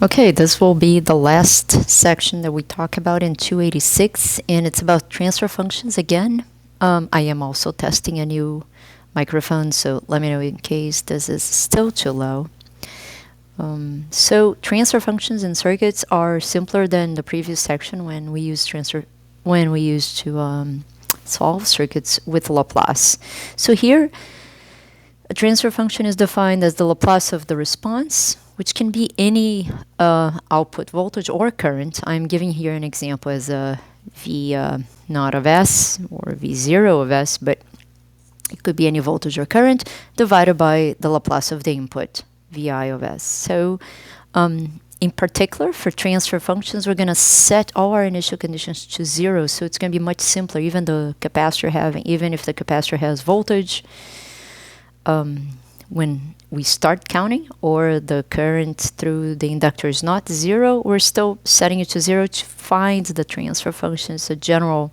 Okay, this will be the last section that we talk about in 286, and it's about transfer functions again. I am also testing a new microphone, so let me know in case this is still too low. So transfer functions in circuits are simpler than the previous section when we used to solve circuits with Laplace. So here, a transfer function is defined as the Laplace of the response, which can be any output voltage or current. I'm giving here an example as a V naught of S or V0 of S, but it could be any voltage or current divided by the Laplace of the input, Vi of S. So in particular, for transfer functions, we're going to set all our initial conditions to 0, so it's going to be much simpler, even if the capacitor has voltage, when we start counting, or the current through the inductor is not 0, we're still setting it to 0 to find the transfer function. It's a general,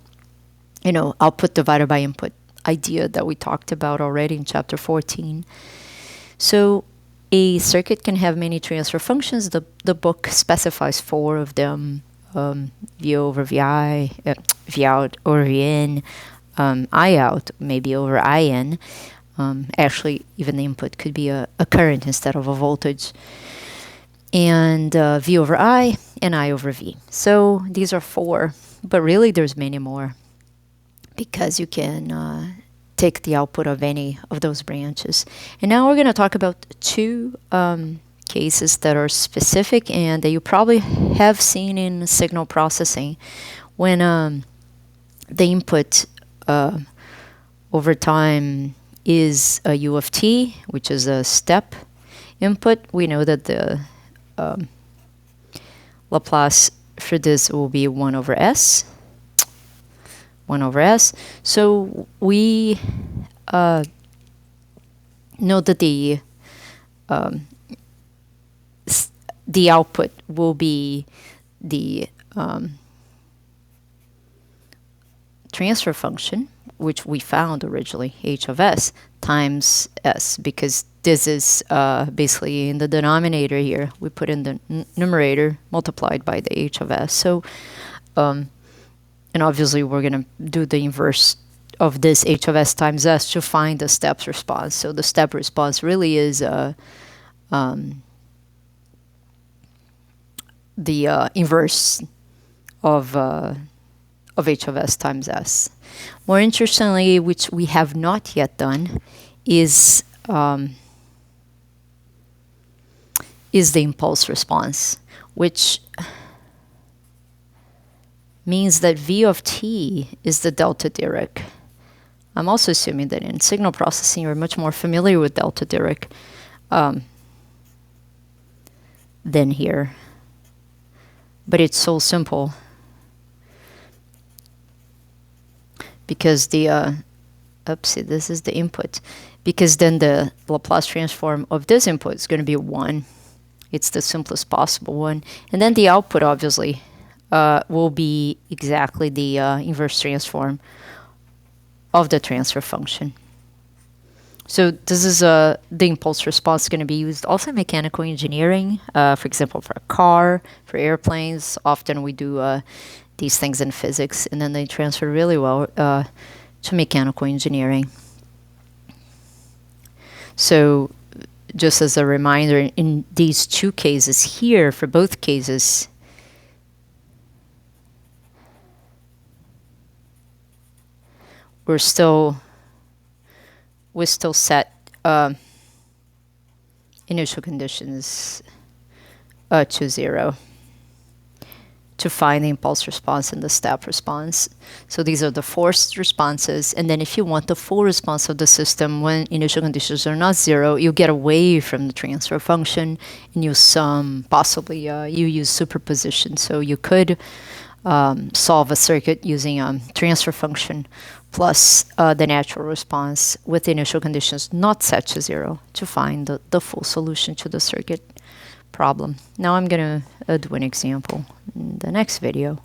output divided by input idea that we talked about already in chapter 14. So a circuit can have many transfer functions. The book specifies 4 of them: V over Vi, V out over Vin, I out maybe over In. Actually, even the input could be a current instead of a voltage. And V over I and I over V. So these are 4, but really there's many more, because you can take the output of any of those branches. And now we're going to talk about 2 cases that are specific and that you probably have seen in signal processing, when the input over time is a U of t, which is a step input. We know that the Laplace for this will be 1 over s. 1 over s. So we know that the output will be the transfer function, which we found originally, h of s, times s, because this is basically in the denominator here. We put in the numerator multiplied by the h of s. So, and obviously we're going to do the inverse of this h of s times s to find the steps response. So the step response really is the inverse of h of s times s. More interestingly, which we have not yet done, is the impulse response, which means that V of t is the delta Dirac. I'm also assuming that in signal processing you're much more familiar with delta Dirac than here. But it's so simple, because this is the input, because then the Laplace transform of this input is going to be 1. It's the simplest possible one. And then the output, obviously, will be exactly the inverse transform of the transfer function. So this is the impulse response going to be used also in mechanical engineering, for example, for a car, for airplanes. Often we do these things in physics, and then they transfer really well to mechanical engineering. So just as a reminder, in these 2 cases here, for both cases, we still set initial conditions to 0 to find the impulse response and the step response. So these are the forced responses. And then if you want the full response of the system when initial conditions are not 0, you get away from the transfer function and you sum, possibly you use superposition. So you could solve a circuit using a transfer function plus the natural response with the initial conditions not set to 0 to find the full solution to the circuit problem. Now I'm going to do an example in the next video.